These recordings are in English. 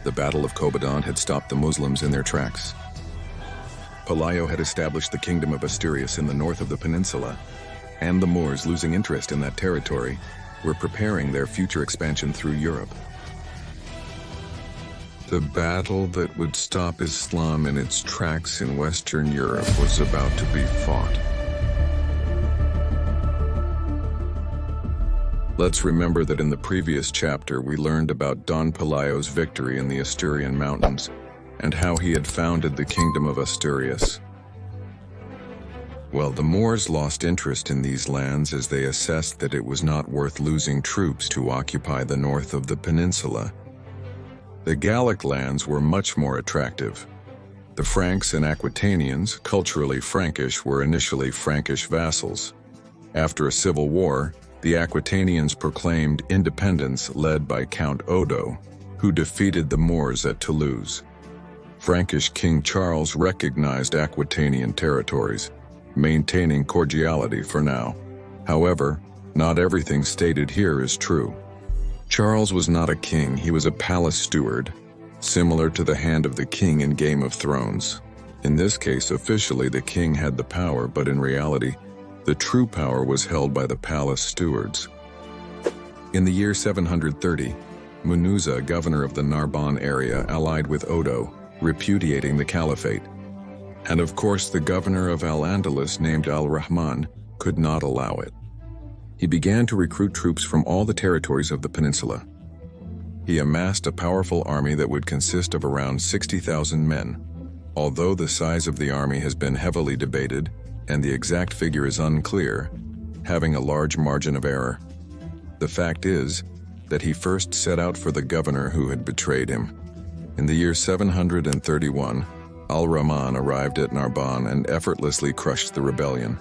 The Battle of Cjbeards had stopped the Muslims in their tracks. Pelayo had established the Kingdom of Asturias in the north of the peninsula, and the Moors, losing interest in that territory, were preparing their future expansion through Europe. The battle that would stop Islam in its tracks in Western Europe was about to be fought. Let's remember that in the previous chapter we learned about Don Pelayo's victory in the Asturian mountains and how he had founded the Kingdom of Asturias. Well, the Moors lost interest in these lands as they assessed that it was not worth losing troops to occupy the north of the peninsula. The Gallic lands were much more attractive. The Franks and Aquitanians, culturally Frankish, were initially Frankish vassals. After a civil war, the Aquitanians proclaimed independence led by Count Odo, who defeated the Moors at Toulouse. Frankish King Charles recognized Aquitanian territories, maintaining cordiality for now. However, not everything stated here is true. Charles was not a king, he was a palace steward, similar to the Hand of the King in Game of Thrones. In this case, officially the king had the power, but in reality, the true power was held by the palace stewards. In the year 730, Munuza, governor of the Narbonne area, allied with Odo, repudiating the caliphate. And of course, the governor of Al-Andalus, named Al-Rahman, could not allow it. He began to recruit troops from all the territories of the peninsula. He amassed a powerful army that would consist of around 60,000 men. Although the size of the army has been heavily debated, and the exact figure is unclear, having a large margin of error. The fact is that he first set out for the governor who had betrayed him. In the year 731, Al-Rahman arrived at Narbonne and effortlessly crushed the rebellion.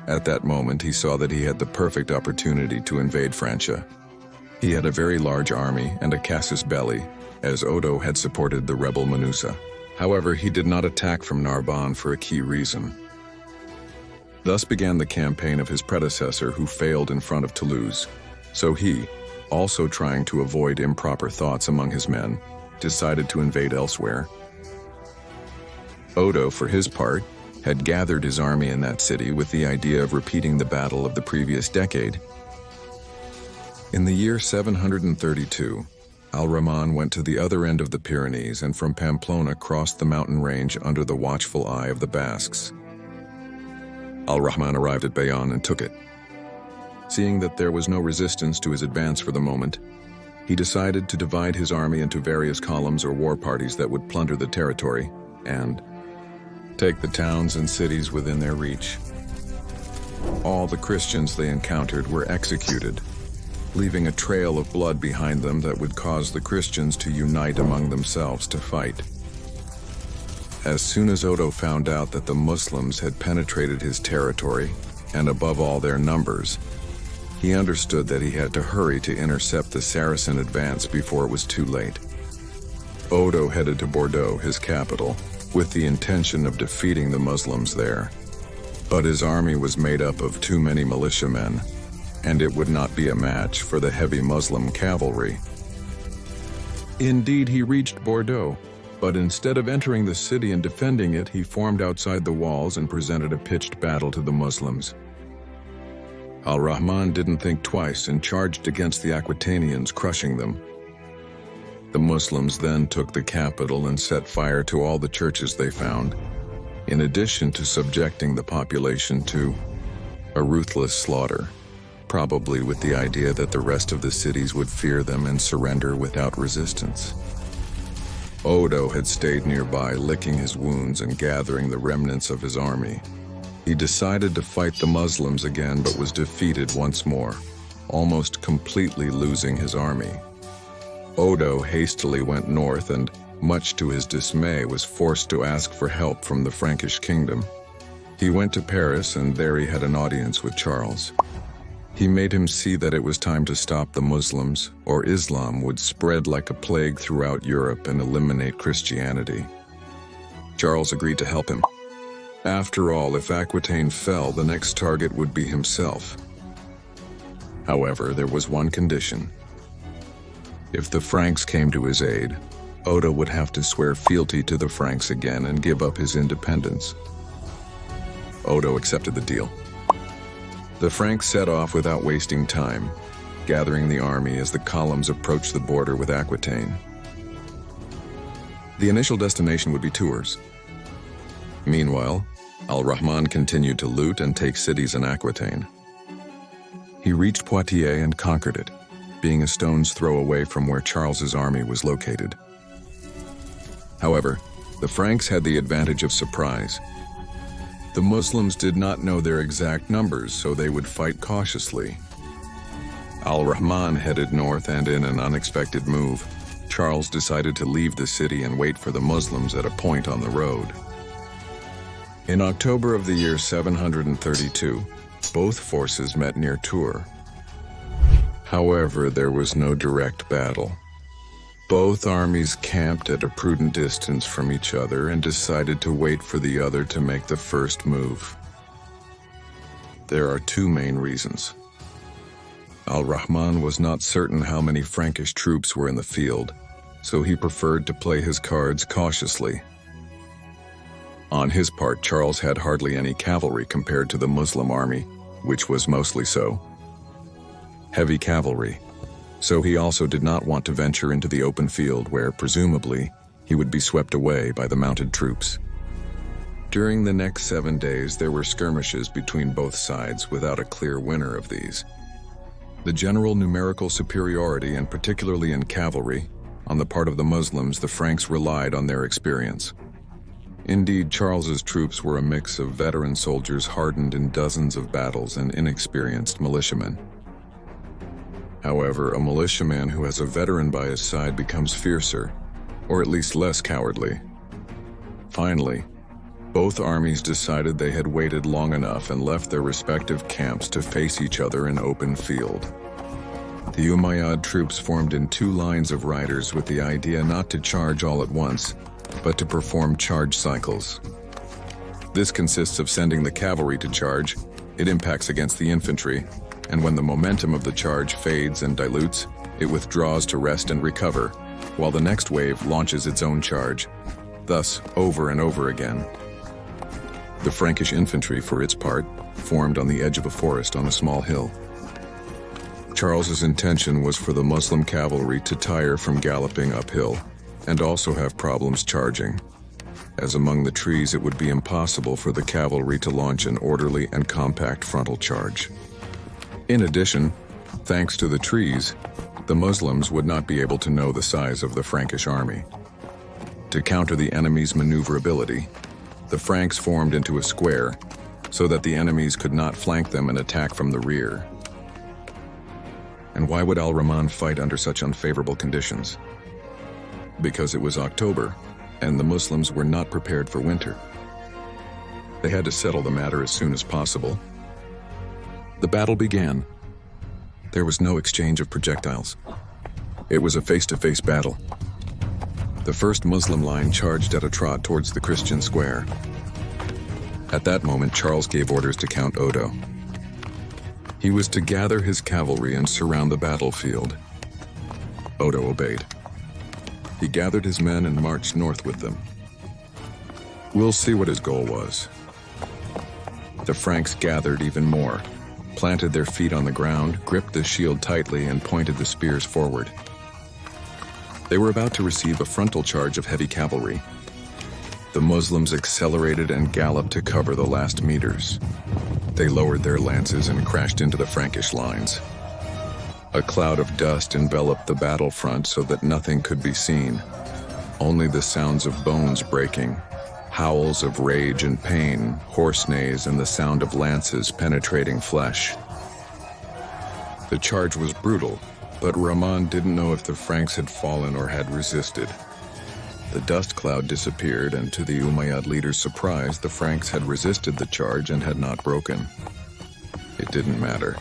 At that moment, he saw that he had the perfect opportunity to invade Francia. He had a very large army and a casus belli, as Odo had supported the rebel Munuza. However, he did not attack from Narbonne for a key reason. Thus began the campaign of his predecessor, who failed in front of Toulouse. So he, also trying to avoid improper thoughts among his men, decided to invade elsewhere. Odo, for his part, had gathered his army in that city with the idea of repeating the battle of the previous decade. In the year 732, Al-Rahman went to the other end of the Pyrenees and from Pamplona crossed the mountain range under the watchful eye of the Basques. Al-Rahman arrived at Bayonne and took it. Seeing that there was no resistance to his advance for the moment, he decided to divide his army into various columns or war parties that would plunder the territory and take the towns and cities within their reach. All the Christians they encountered were executed, leaving a trail of blood behind them that would cause the Christians to unite among themselves to fight. As soon as Odo found out that the Muslims had penetrated his territory, and above all their numbers, he understood that he had to hurry to intercept the Saracen advance before it was too late. Odo headed to Bordeaux, his capital, with the intention of defeating the Muslims there. But his army was made up of too many militiamen, and it would not be a match for the heavy Muslim cavalry. Indeed, he reached Bordeaux, but instead of entering the city and defending it, he formed outside the walls and presented a pitched battle to the Muslims. Al-Rahman didn't think twice and charged against the Aquitanians, crushing them. The Muslims then took the capital and set fire to all the churches they found, in addition to subjecting the population to a ruthless slaughter, probably with the idea that the rest of the cities would fear them and surrender without resistance. Odo had stayed nearby, licking his wounds and gathering the remnants of his army. He decided to fight the Muslims again, but was defeated once more, almost completely losing his army. Odo hastily went north and, much to his dismay, was forced to ask for help from the Frankish kingdom. He went to Paris, and there he had an audience with Charles. He made him see that it was time to stop the Muslims, or Islam would spread like a plague throughout Europe and eliminate Christianity. Charles agreed to help him. After all, if Aquitaine fell, the next target would be himself. However, there was one condition. If the Franks came to his aid, Odo would have to swear fealty to the Franks again and give up his independence. Odo accepted the deal. The Franks set off without wasting time, gathering the army as the columns approached the border with Aquitaine. The initial destination would be Tours. Meanwhile, Al-Rahman continued to loot and take cities in Aquitaine. He reached Poitiers and conquered it, being a stone's throw away from where Charles's army was located. However, the Franks had the advantage of surprise. The Muslims did not know their exact numbers, so they would fight cautiously. Al-Rahman headed north, and in an unexpected move, Charles decided to leave the city and wait for the Muslims at a point on the road. In October of the year 732, both forces met near Tours. However, there was no direct battle. Both armies camped at a prudent distance from each other and decided to wait for the other to make the first move. There are two main reasons. Al-Rahman was not certain how many Frankish troops were in the field, so he preferred to play his cards cautiously. On his part, Charles had hardly any cavalry compared to the Muslim army, which was mostly so. Heavy cavalry. So he also did not want to venture into the open field where, presumably, he would be swept away by the mounted troops. During the next 7 days, there were skirmishes between both sides without a clear winner of these. The general numerical superiority, and particularly in cavalry, on the part of the Muslims, the Franks relied on their experience. Indeed, Charles's troops were a mix of veteran soldiers hardened in dozens of battles and inexperienced militiamen. However, a militiaman who has a veteran by his side becomes fiercer, or at least less cowardly. Finally, both armies decided they had waited long enough and left their respective camps to face each other in open field. The Umayyad troops formed in 2 lines of riders with the idea not to charge all at once, but to perform charge cycles. This consists of sending the cavalry to charge, it impacts against the infantry, and when the momentum of the charge fades and dilutes, it withdraws to rest and recover, while the next wave launches its own charge, thus over and over again. The Frankish infantry, for its part, formed on the edge of a forest on a small hill. Charles's intention was for the Muslim cavalry to tire from galloping uphill, and also have problems charging, as among the trees it would be impossible for the cavalry to launch an orderly and compact frontal charge. In addition, thanks to the trees, the Muslims would not be able to know the size of the Frankish army. To counter the enemy's maneuverability, the Franks formed into a square so that the enemies could not flank them and attack from the rear. And why would Al-Rahman fight under such unfavorable conditions? Because it was October, and the Muslims were not prepared for winter. They had to settle the matter as soon as possible. The battle began. There was no exchange of projectiles. It was a face-to-face battle. The first Muslim line charged at a trot towards the Christian square. At that moment, Charles gave orders to Count Odo. He was to gather his cavalry and surround the battlefield. Odo obeyed. He gathered his men and marched north with them. We'll see what his goal was. The Franks gathered even more, planted their feet on the ground, gripped the shield tightly, and pointed the spears forward. They were about to receive a frontal charge of heavy cavalry. The Muslims accelerated and galloped to cover the last meters. They lowered their lances and crashed into the Frankish lines. A cloud of dust enveloped the battlefront so that nothing could be seen. Only the sounds of bones breaking, howls of rage and pain, hoarse neighs, and the sound of lances penetrating flesh. The charge was brutal, but Rahman didn't know if the Franks had fallen or had resisted. The dust cloud disappeared, and to the Umayyad leader's surprise, the Franks had resisted the charge and had not broken. It didn't matter.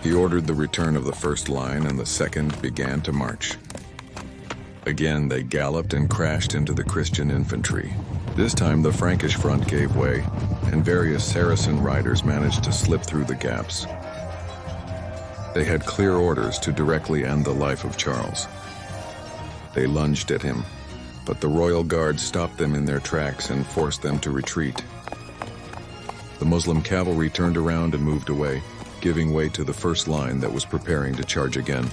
He ordered the return of the first line, and the second began to march. Again, they galloped and crashed into the Christian infantry. This time, the Frankish front gave way, and various Saracen riders managed to slip through the gaps. They had clear orders to directly end the life of Charles. They lunged at him, but the royal guard stopped them in their tracks and forced them to retreat. The Muslim cavalry turned around and moved away, giving way to the first line that was preparing to charge again.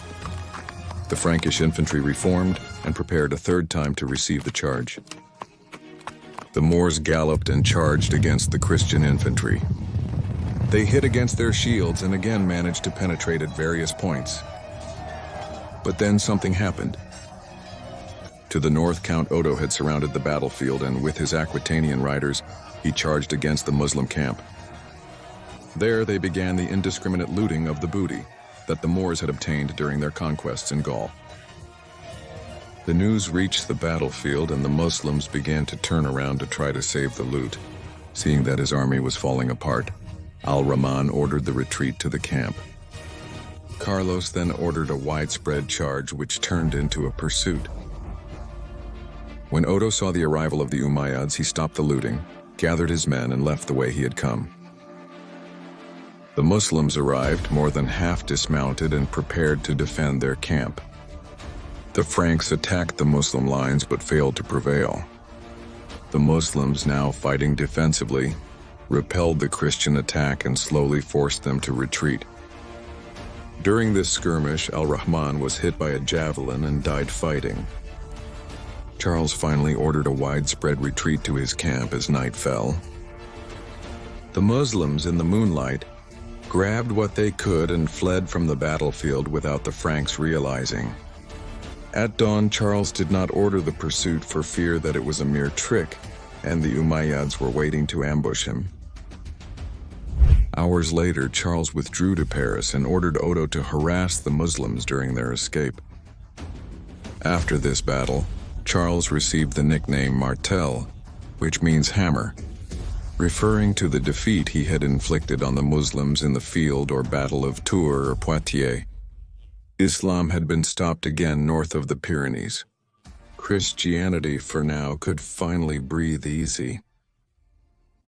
The Frankish infantry reformed and prepared a third time to receive the charge. The Moors galloped and charged against the Christian infantry. They hit against their shields and again managed to penetrate at various points. But then something happened. To the north, Count Odo had surrounded the battlefield, and with his Aquitanian riders, he charged against the Muslim camp. There they began the indiscriminate looting of the booty that the Moors had obtained during their conquests in Gaul. The news reached the battlefield, and the Muslims began to turn around to try to save the loot. Seeing that his army was falling apart, Al-Rahman ordered the retreat to the camp. Carlos then ordered a widespread charge which turned into a pursuit. When Odo saw the arrival of the Umayyads, he stopped the looting, gathered his men, and left the way he had come. The Muslims arrived, more than half dismounted and prepared to defend their camp. The Franks attacked the Muslim lines but failed to prevail. The Muslims, now fighting defensively, repelled the Christian attack and slowly forced them to retreat. During this skirmish, Al-Rahman was hit by a javelin and died fighting. Charles finally ordered a widespread retreat to his camp as night fell. The Muslims, in the moonlight, grabbed what they could and fled from the battlefield without the Franks realizing. At dawn, Charles did not order the pursuit for fear that it was a mere trick, and the Umayyads were waiting to ambush him. Hours later, Charles withdrew to Paris and ordered Odo to harass the Muslims during their escape. After this battle, Charles received the nickname Martel, which means hammer, referring to the defeat he had inflicted on the Muslims in the field or Battle of Tours or Poitiers. Islam had been stopped again north of the Pyrenees. Christianity, for now, could finally breathe easy.